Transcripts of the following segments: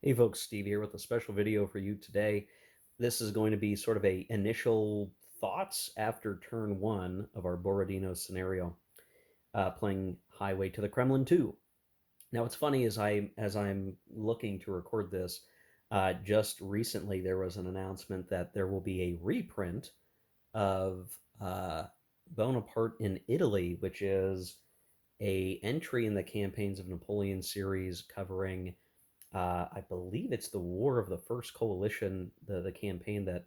Hey folks, Steve here with a special video for you today. This is going to be sort of a initial thoughts after turn one of our Borodino scenario, playing Highway to the Kremlin 2. Now, what's funny is as I'm looking to record this, just recently there was an announcement that there will be a reprint of Bonaparte in Italy, which is a entry in the Campaigns of Napoleon series covering I believe it's the War of the First Coalition, the campaign that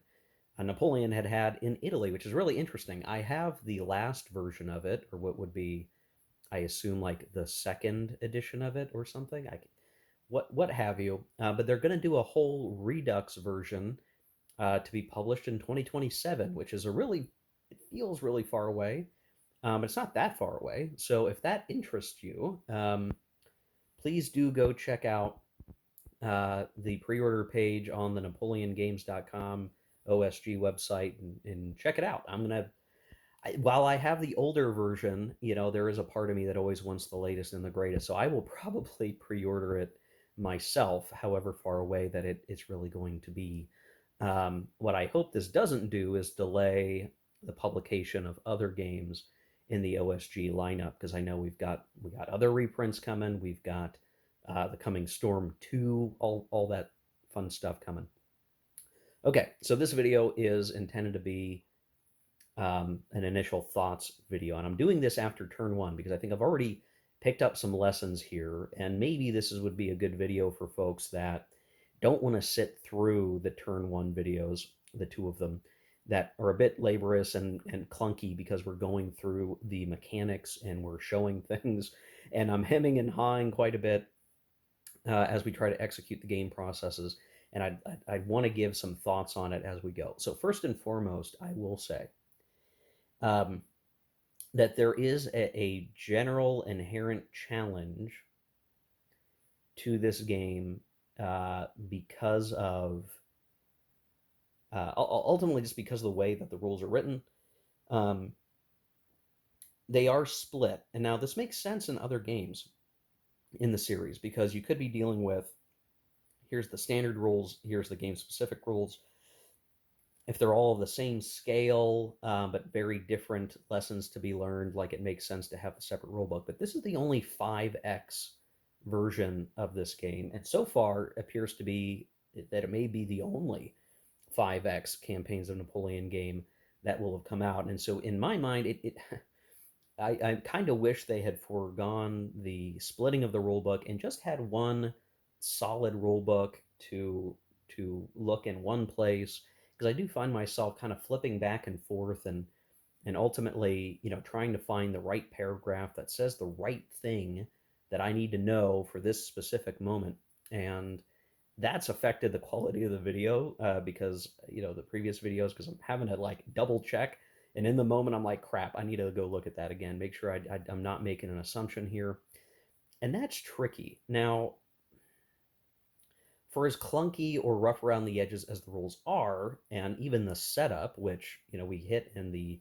Napoleon had in Italy, which is really interesting. I have the last version of it, or what would be, I assume, like the second edition of it or something. What have you? But they're going to do a whole Redux version to be published in 2027, which is a really, it feels really far away, but it's not that far away. So if that interests you, please do go check out the pre-order page on the napoleongames.com OSG website and check it out. While I have the older version, there is a part of me that always wants the latest and the greatest. So I will probably pre-order it myself, however far away that it's really going to be. What I hope this doesn't do is delay the publication of other games in the OSG lineup, because I know we got other reprints coming. We've got the coming Storm 2, all that fun stuff coming. Okay, so this video is intended to be an initial thoughts video, and I'm doing this after turn one because I think I've already picked up some lessons here, and maybe would be a good video for folks that don't want to sit through the turn one videos, the two of them, that are a bit laborious and clunky because we're going through the mechanics and we're showing things, and I'm hemming and hawing quite a bit as we try to execute the game processes. And I'd want to give some thoughts on it as we go. So first and foremost, I will say um, that there is a general inherent challenge to this game because of ultimately just because of the way that the rules are written. Um, they are split, and now this makes sense in other games in the series because you could be dealing with, here's the standard rules, here's the game specific rules. If they're all of the same scale, but very different lessons to be learned, like, it makes sense to have a separate rule book. But this is the only 5X version of this game, and so far appears to be that it may be the only 5X Campaigns of Napoleon game that will have come out. And so in my mind, I kind of wish they had foregone the splitting of the rule book and just had one solid rule book to look in one place, because I do find myself kind of flipping back and forth and ultimately, trying to find the right paragraph that says the right thing that I need to know for this specific moment. And that's affected the quality of the video because the previous videos, because I'm having to like double check, and in the moment I'm like, crap, I need to go look at that again, make sure I'm not making an assumption here, and that's tricky. Now, for as clunky or rough around the edges as the rules are, and even the setup, which we hit in the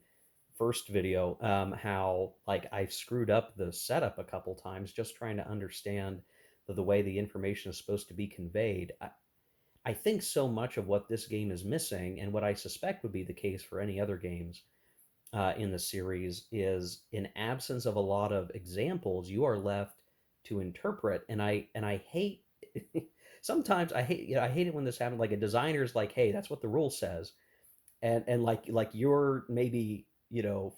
first video, how like I've screwed up the setup a couple times just trying to understand the way the information is supposed to be conveyed. I think so much of what this game is missing, and what I suspect would be the case for any other games in the series, is in absence of a lot of examples, you are left to interpret. And I hate sometimes I hate it when this happens. Like, a designer's like, "Hey, that's what the rule says," and like you're maybe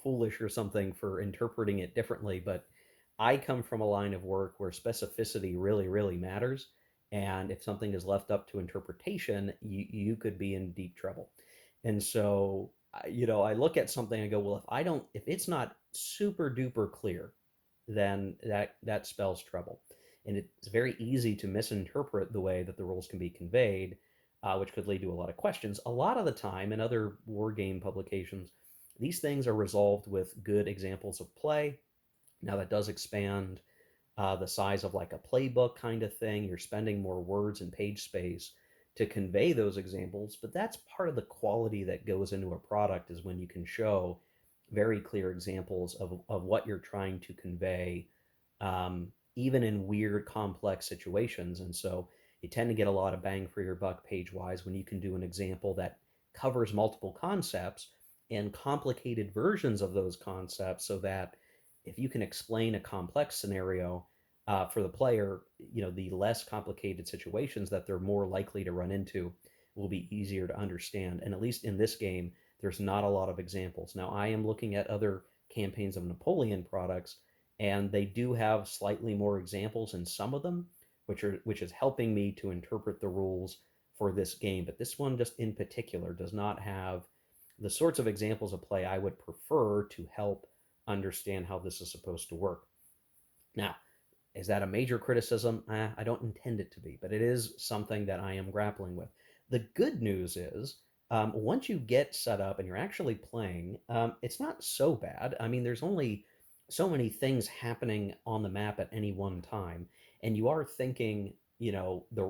foolish or something for interpreting it differently. But I come from a line of work where specificity really really matters, and if something is left up to interpretation, you could be in deep trouble. And so I look at something and go, well, if it's not super duper clear, then that spells trouble. And it's very easy to misinterpret the way that the rules can be conveyed, which could lead to a lot of questions. A lot of the time in other war game publications, these things are resolved with good examples of play. Now, that does expand the size of like a playbook kind of thing. You're spending more words and page space to convey those examples, but that's part of the quality that goes into a product, is when you can show very clear examples of what you're trying to convey, even in weird, complex situations. And so, You tend to get a lot of bang for your buck page wise when you can do an example that covers multiple concepts and complicated versions of those concepts, so that if you can explain a complex scenario for the player, the less complicated situations that they're more likely to run into will be easier to understand. And at least in this game, there's not a lot of examples. Now, I am looking at other campaigns of Napoleon products, and they do have slightly more examples in some of them, which is helping me to interpret the rules for this game. But this one, just in particular, does not have the sorts of examples of play I would prefer to help understand how this is supposed to work. Now, is that a major criticism? I don't intend it to be, but it is something that I am grappling with. The good news is, once you get set up and you're actually playing, it's not so bad. I mean, there's only so many things happening on the map at any one time, and you are thinking,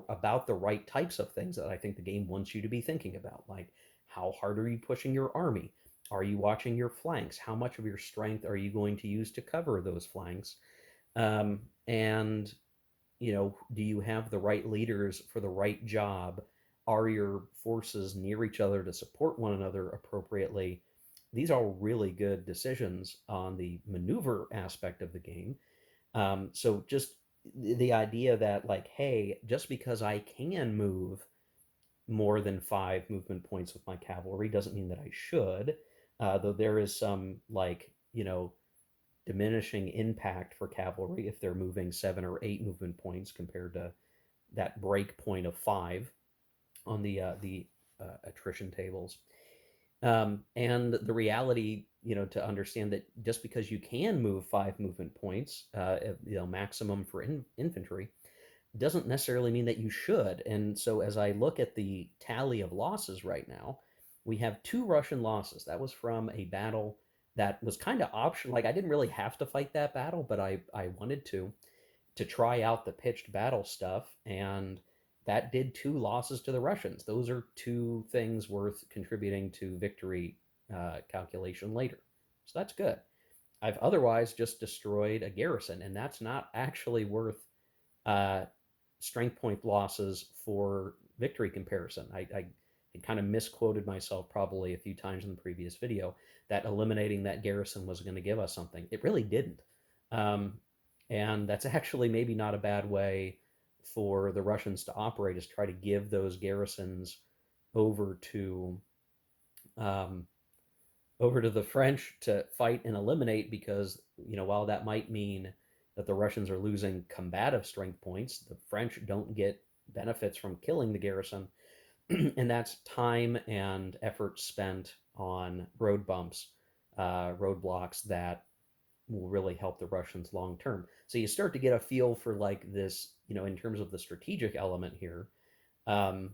about the right types of things that I think the game wants you to be thinking about, like how hard are you pushing your army? Are you watching your flanks? How much of your strength are you going to use to cover those flanks? And do you have the right leaders for the right job? Are your forces near each other to support one another appropriately? These are really good decisions on the maneuver aspect of the game. So just the idea that, like, hey, just because I can move more than 5 movement points with my cavalry doesn't mean that I should. Though there is some, like, diminishing impact for cavalry if they're moving 7 or 8 movement points compared to that break point of 5 on the attrition tables. And the reality, to understand that just because you can move 5 movement points, maximum for infantry, doesn't necessarily mean that you should. And so as I look at the tally of losses right now, we have 2 Russian losses. That was from a battle that was kind of optional. Like, I didn't really have to fight that battle, but I wanted to try out the pitched battle stuff, and that did 2 losses to the Russians. Those are 2 things worth contributing to victory calculation later. So that's good. I've otherwise just destroyed a garrison, and that's not actually worth uh, strength point losses for victory comparison. I kind of misquoted myself probably a few times in the previous video that eliminating that garrison was going to give us something. It really didn't. Um, and that's actually maybe not a bad way for the Russians to operate, is try to give those garrisons over to um, over to the French to fight and eliminate, because, while that might mean that the Russians are losing combative strength points, the French don't get benefits from killing the garrison, and that's time and effort spent on road bumps, roadblocks that will really help the Russians long term. So you start to get a feel for, like, this, in terms of the strategic element here, um,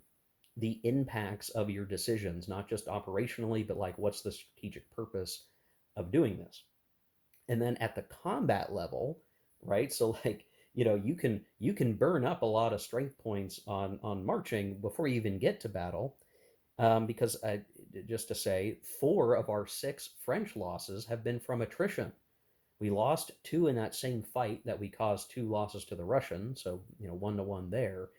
the impacts of your decisions, not just operationally, but like what's the strategic purpose of doing this. And then at the combat level, right? So, like, you can burn up a lot of strength points on marching before you even get to battle, because just to say, 4 of our 6 French losses have been from attrition. We lost 2 in that same fight that we caused 2 losses to the Russians, so 1-to-1 there.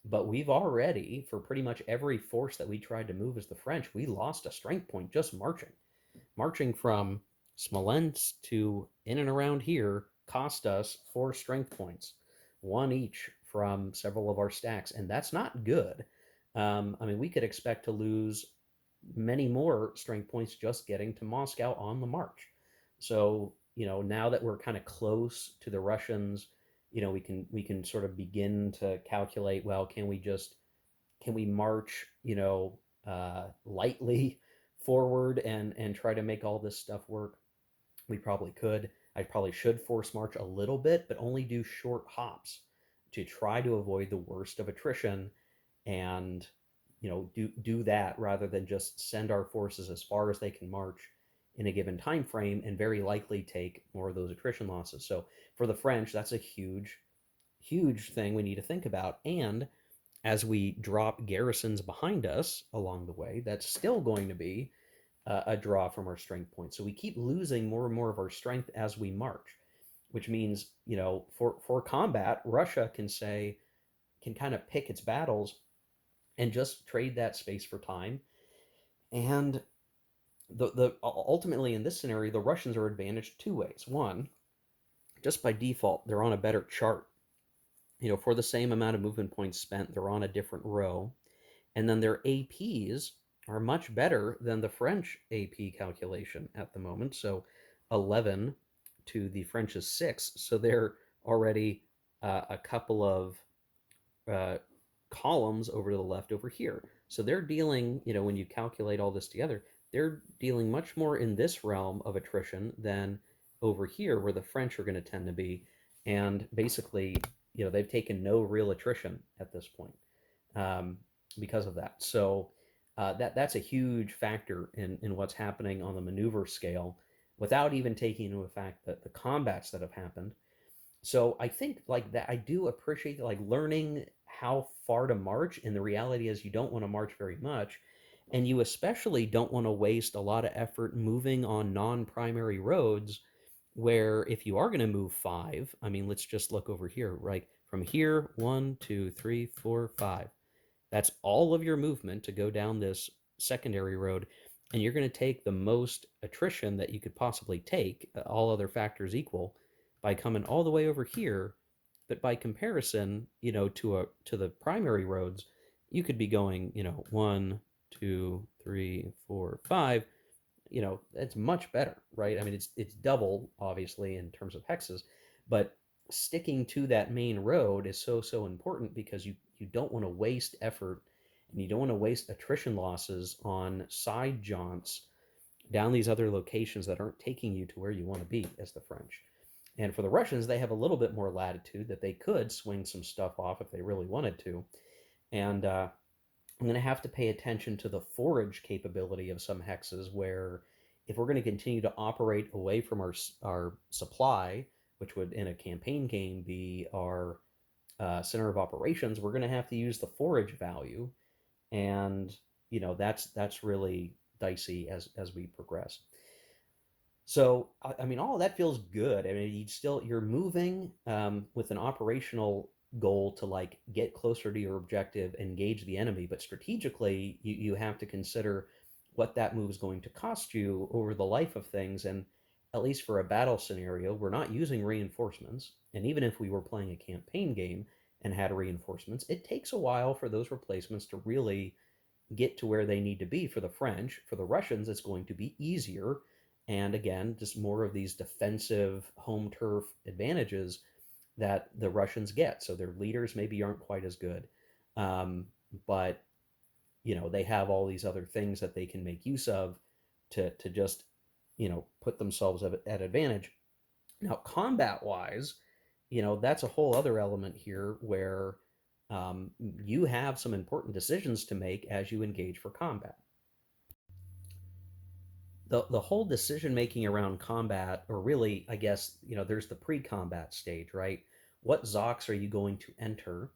But we've already, for pretty much every force that we tried to move as the French, we lost a strength point just marching. Marching from Smolensk to in and around here cost us 4 strength points, 1 each from several of our stacks, and that's not good. I mean, we could expect to lose many more strength points just getting to Moscow on the march. So, now that we're kind of close to the Russians, we can sort of begin to calculate, well, can we march, lightly forward and try to make all this stuff work? We probably could. I probably should force march a little bit, but only do short hops to try to avoid the worst of attrition, and do that rather than just send our forces as far as they can march in a given time frame and very likely take more of those attrition losses. So for the French, that's a huge, huge thing we need to think about. And as we drop garrisons behind us along the way, that's still going to be a draw from our strength points. So we keep losing more and more of our strength as we march, which means, for combat, Russia can kind of pick its battles and just trade that space for time. And the ultimately in this scenario, the Russians are advantaged two ways. One, just by default, they're on a better chart. For the same amount of movement points spent, they're on a different row. And then their APs are much better than the French AP calculation at the moment. So 11 to the French's 6. So they're already a couple of uh, columns over to the left over here. So they're dealing, when you calculate all this together, they're dealing much more in this realm of attrition than over here, where the French are going to tend to be. And basically, they've taken no real attrition at this point um, because of that. So that's a huge factor in what's happening on the maneuver scale, without even taking into effect the combats that have happened. So I think like that, I do appreciate like learning how far to march. And the reality is, you don't want to march very much, and you especially don't want to waste a lot of effort moving on non-primary roads. Where if you are going to move five, I mean, let's just look over here, right? From here, 1, 2, 3, 4, 5. That's all of your movement to go down this secondary road, and you're going to take the most attrition that you could possibly take, all other factors equal, by coming all the way over here. But by comparison, to the primary roads, you could be going, 1, 2, 3, 4, 5. It's much better, right? I mean, it's double, obviously, in terms of hexes, but sticking to that main road is so important, because you don't want to waste effort, and you don't want to waste attrition losses on side jaunts down these other locations that aren't taking you to where you want to be as the French. And for the Russians, they have a little bit more latitude, that they could swing some stuff off if they really wanted to. And I'm going to have to pay attention to the forage capability of some hexes, where if we're going to continue to operate away from our supply, which would in a campaign game be our center of operations, we're going to have to use the forage value. And that's really dicey as we progress. So I mean, all of that feels good. I mean, you're moving with an operational goal to like get closer to your objective, engage the enemy, but strategically you have to consider what that move is going to cost you over the life of things. And at least for a battle scenario, we're not using reinforcements. And even if we were playing a campaign game and had reinforcements, it takes a while for those replacements to really get to where they need to be. For the French, for the Russians, it's going to be easier. And again, just more of these defensive home turf advantages that the Russians get. So their leaders maybe aren't quite as good. But they have all these other things that they can make use of to just put themselves at advantage. Now, combat wise, that's a whole other element here, where you have some important decisions to make as you engage for combat. The whole decision making around combat, or really, I guess, there's the pre-combat stage, right? What Zocs are you going to enter?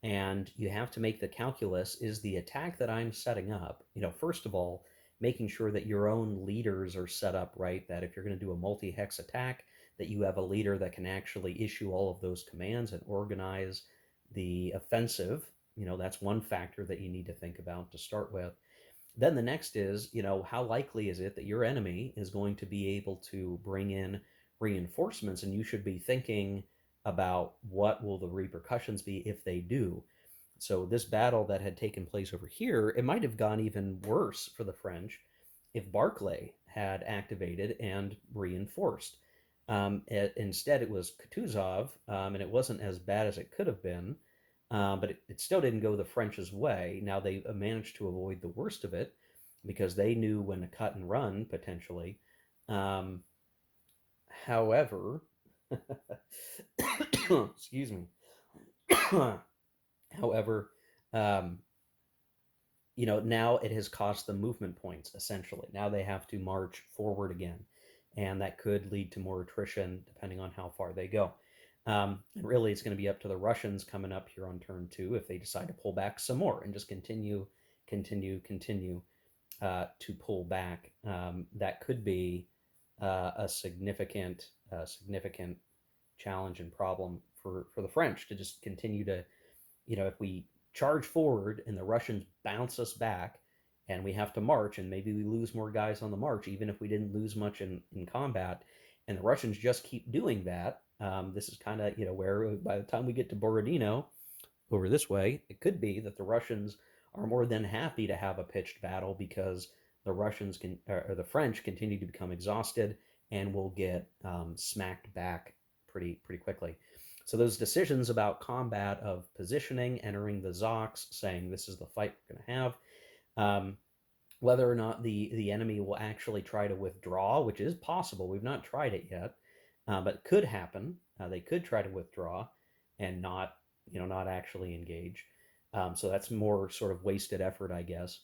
And you have to make the calculus: is the attack that I'm setting up, first of all, making sure that your own leaders are set up right, that if you're going to do a multi-hex attack, that you have a leader that can actually issue all of those commands and organize the offensive. That's one factor that you need to think about to start with. Then the next is, how likely is it that your enemy is going to be able to bring in reinforcements? And you should be thinking about what will the repercussions be if they do. So this battle that had taken place over here, it might have gone even worse for the French if Barclay had activated and reinforced. Instead, it was Kutuzov, and it wasn't as bad as it could have been. But it still didn't go the French's way. Now they managed to avoid the worst of it, because they knew when to cut and run, potentially. Um, However, excuse me. However, um, now it has cost them movement points, essentially. Now they have to march forward again, and that could lead to more attrition depending on how far they go. And really, it's going to be up to the Russians coming up here on turn two, if they decide to pull back some more and just continue to pull back. That could be a significant challenge and problem for the French to just continue to if we charge forward and the Russians bounce us back and we have to march and maybe we lose more guys on the march, even if we didn't lose much in combat, and the Russians just keep doing that, this is kind of, where by the time we get to Borodino over this way, it could be that the Russians are more than happy to have a pitched battle because the Russians can or the French continue to become exhausted and will get smacked back pretty quickly. So those decisions about combat of positioning, entering the Zox, saying this is the fight we're going to have, um, whether or not the enemy will actually try to withdraw, which is possible. We've not tried it yet, but it could happen. They could try to withdraw and not actually engage. So that's more sort of wasted effort, I guess.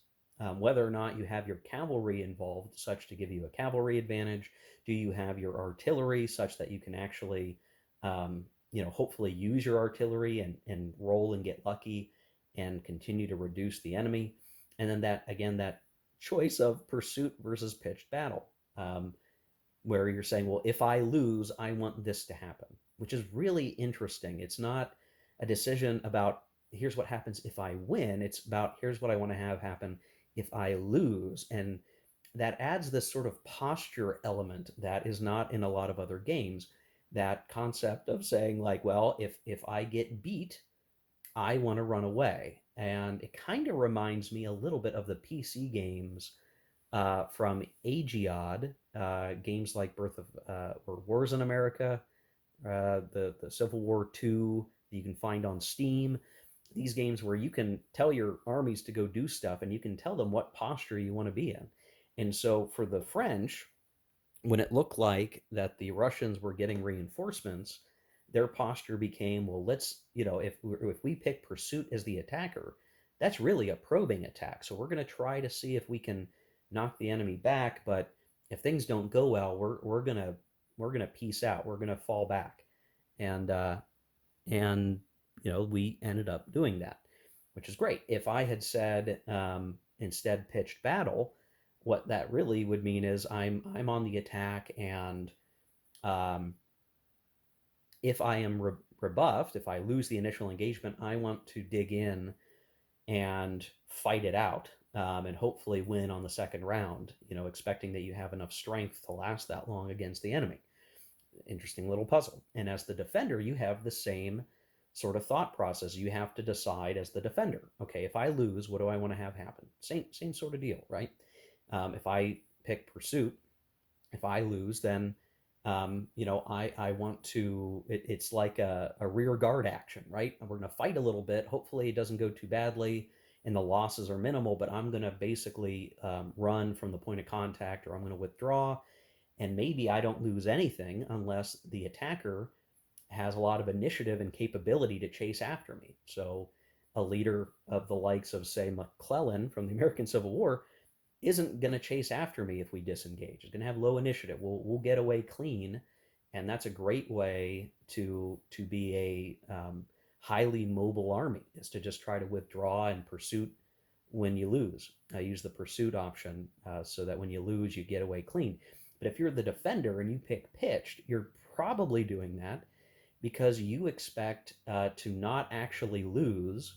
Whether or not you have your cavalry involved, such to give you a cavalry advantage, do you have your artillery such that you can actually, hopefully use your artillery and roll and get lucky and continue to reduce the enemy? And then that again, that choice of pursuit versus pitched battle, where you're saying, well, if I lose, I want this to happen, which is really interesting. It's not a decision about here's what happens if I win. It's about here's what I want to have happen if I lose. And that adds this sort of posture element that is not in a lot of other games. That concept of saying, like, well, if I get beat, I want to run away. And it kind of reminds me a little bit of the PC games from Agiod, games like Birth of or Wars in America, the Civil War II that you can find on Steam. These games where you can tell your armies to go do stuff and you can tell them what posture you want to be in. And so for the French, when it looked like that the Russians were getting reinforcements, their posture became, well, let's, if we pick pursuit as the attacker, that's really a probing attack. So we're going to try to see if we can knock the enemy back, but if things don't go well, we're gonna peace out. We're gonna fall back, and we ended up doing that, which is great. If I had said instead pitched battle, what that really would mean is I'm on the attack, and um, if I am rebuffed, if I lose the initial engagement, I want to dig in and fight it out, and hopefully win on the second round, expecting that you have enough strength to last that long against the enemy. Interesting little puzzle. And as the defender, you have the same sort of thought process. You have to decide as the defender, okay, if I lose, what do I want to have happen? Same sort of deal, right? If I pick pursuit, if I lose, then I want to. It's like a rear guard action, right? We're going to fight a little bit. Hopefully, it doesn't go too badly, and the losses are minimal. But I'm going to basically run from the point of contact, or I'm going to withdraw, and maybe I don't lose anything unless the attacker has a lot of initiative and capability to chase after me. So, a leader of the likes of, say, McClellan from the American Civil War isn't going to chase after me if we disengage. It's going to have low initiative. We'll get away clean, and that's a great way to be a highly mobile army, is to just try to withdraw and pursuit when you lose. I use the pursuit option so that when you lose, you get away clean. But if you're the defender and you pick pitched, you're probably doing that because you expect to not actually lose,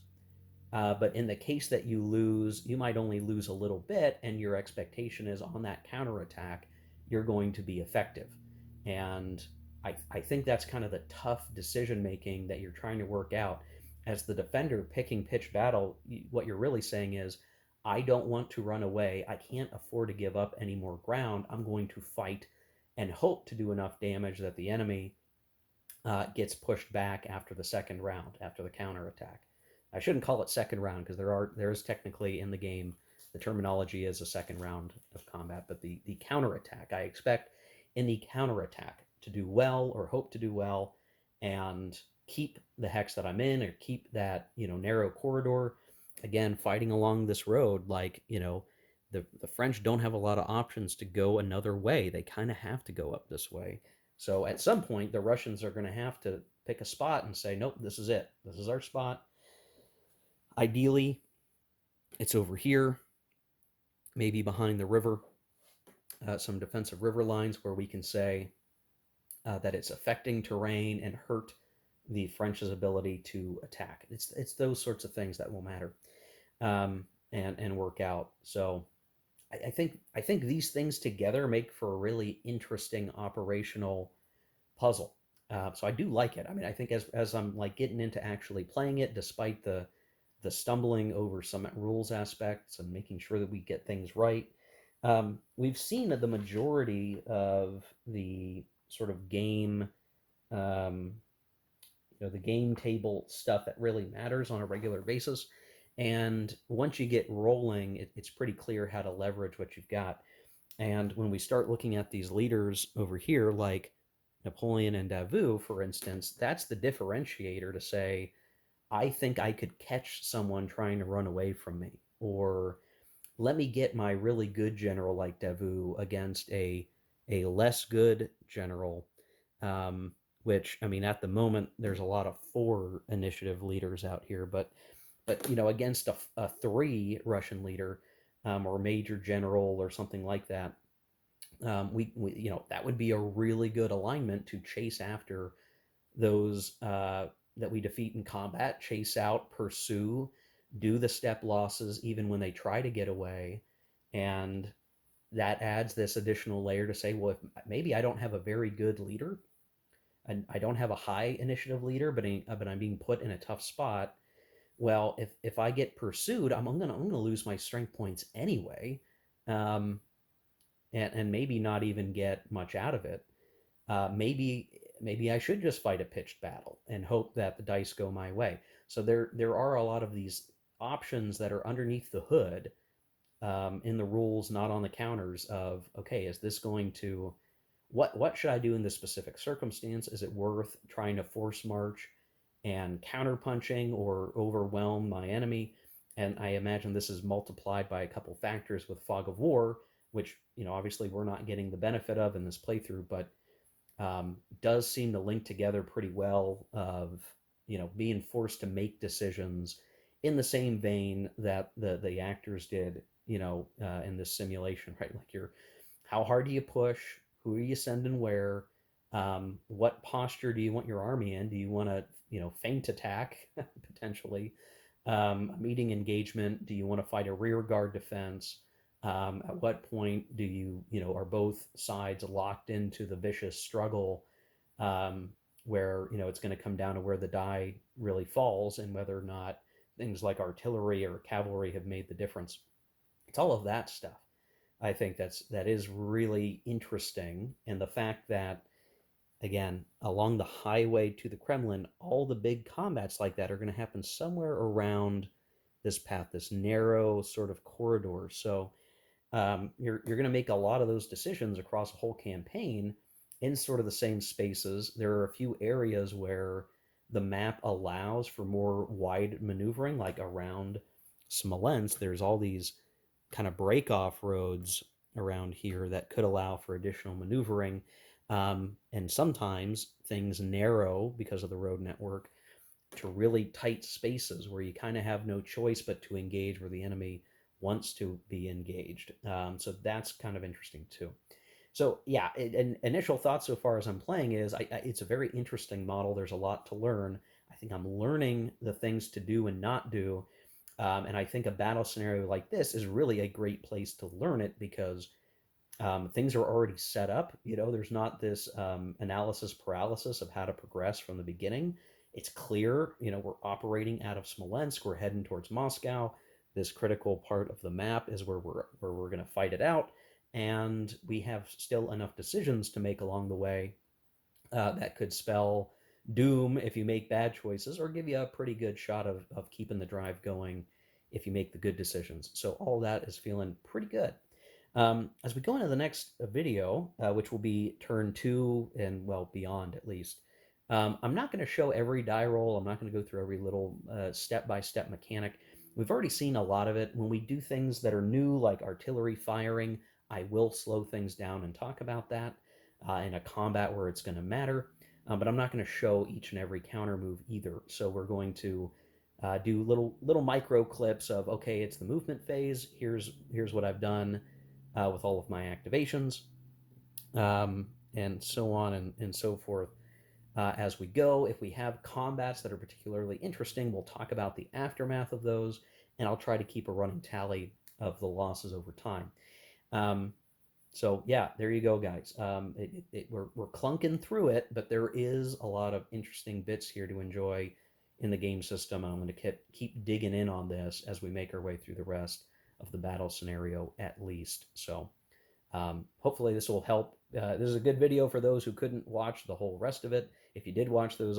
but in the case that you lose, you might only lose a little bit, and your expectation is on that counterattack, you're going to be effective. And I think that's kind of the tough decision making that you're trying to work out. As the defender picking pitched battle, what you're really saying is, I don't want to run away. I can't afford to give up any more ground. I'm going to fight and hope to do enough damage that the enemy gets pushed back after the second round, after the counterattack. I shouldn't call it second round because there is technically in the game the terminology is a second round of combat, but the counterattack, I expect in the counterattack to do well or hope to do well and keep the hex that I'm in or keep that narrow corridor. Again, fighting along this road, like the French don't have a lot of options to go another way. They kind of have to go up this way. So at some point, the Russians are going to have to pick a spot and say, nope, this is it. This is our spot. Ideally, it's over here, maybe behind the river, some defensive river lines where we can say that it's affecting terrain and hurt the French's ability to attack. It's those sorts of things that will matter, and work out. So I think these things together make for a really interesting operational puzzle. So I do like it. I mean, I think as I'm like getting into actually playing it, despite the stumbling over some rules aspects and making sure that we get things right, we've seen that the majority of the sort of game, um, the game table stuff that really matters on a regular basis. And once you get rolling, it's pretty clear how to leverage what you've got. And when we start looking at these leaders over here, like Napoleon and Davout, for instance, that's the differentiator to say, I think I could catch someone trying to run away from me, or let me get my really good general like Davout against a less good general. Um, which I mean, at the moment, there's a lot of 4 initiative leaders out here, but against a 3 Russian leader, or major general or something like that, we that would be a really good alignment to chase after those that we defeat in combat, chase out, pursue, do the step losses even when they try to get away, and that adds this additional layer to say, well, if maybe I don't have a very good leader, and I don't have a high initiative leader, but I'm being put in a tough spot. Well, if I get pursued, I'm gonna lose my strength points anyway, um, and maybe not even get much out of it. Maybe I should just fight a pitched battle and hope that the dice go my way. So there are a lot of these options that are underneath the hood, in the rules, not on the counters. Of okay, is this going to what should I do in this specific circumstance? Is it worth trying to force march and counterpunching or overwhelm my enemy? And I imagine this is multiplied by a couple factors with Fog of War, which obviously we're not getting the benefit of in this playthrough, but does seem to link together pretty well. Of being forced to make decisions in the same vein that the actors did, in this simulation, right? Like how hard do you push? Who are you sending where? What posture do you want your army in? Do you want to, feint attack potentially? A meeting engagement? Do you want to fight a rear guard defense? At what point do are both sides locked into the vicious struggle, um, where, it's going to come down to where the die really falls and whether or not things like artillery or cavalry have made the difference? It's all of that stuff. I think that is really interesting, and the fact that, again, along the highway to the Kremlin, all the big combats like that are going to happen somewhere around this path, this narrow sort of corridor. So you're going to make a lot of those decisions across a whole campaign in sort of the same spaces. There are a few areas where the map allows for more wide maneuvering, like around Smolensk. There's all these kind of break off roads around here that could allow for additional maneuvering. And sometimes things narrow because of the road network to really tight spaces where you kind of have no choice but to engage where the enemy wants to be engaged. So that's kind of interesting too. So yeah, initial thoughts so far as I'm playing is it's a very interesting model. There's a lot to learn. I think I'm learning the things to do and not do. And I think a battle scenario like this is really a great place to learn it because things are already set up. There's not this analysis paralysis of how to progress from the beginning. It's clear, we're operating out of Smolensk. We're heading towards Moscow. This critical part of the map is where we're going to fight it out, and we have still enough decisions to make along the way that could spell doom if you make bad choices, or give you a pretty good shot of keeping the drive going if you make the good decisions. So all that is feeling pretty good. As we go into the next video, which will be turn 2 and, well, beyond at least, I'm not going to show every die roll. I'm not going to go through every little step-by-step mechanic. We've already seen a lot of it. When we do things that are new, like artillery firing, I will slow things down and talk about that in a combat where it's going to matter. But I'm not going to show each and every counter move either. So we're going to do little micro clips of, okay, it's the movement phase. Here's what I've done with all of my activations, and so on and so forth. as we go. If we have combats that are particularly interesting, we'll talk about the aftermath of those, and I'll try to keep a running tally of the losses over time. Um, so yeah, there you go, guys. We're clunking through it, but there is a lot of interesting bits here to enjoy in the game system. I'm going to keep digging in on this as we make our way through the rest of the battle scenario, at least. So hopefully this will help. This is a good video for those who couldn't watch the whole rest of it. If you did watch those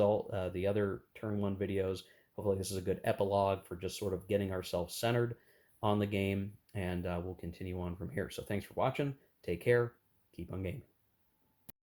the other turn one videos, hopefully this is a good epilogue for just sort of getting ourselves centered on the game, and we'll continue on from here. So thanks for watching. Take care. Keep on gaming.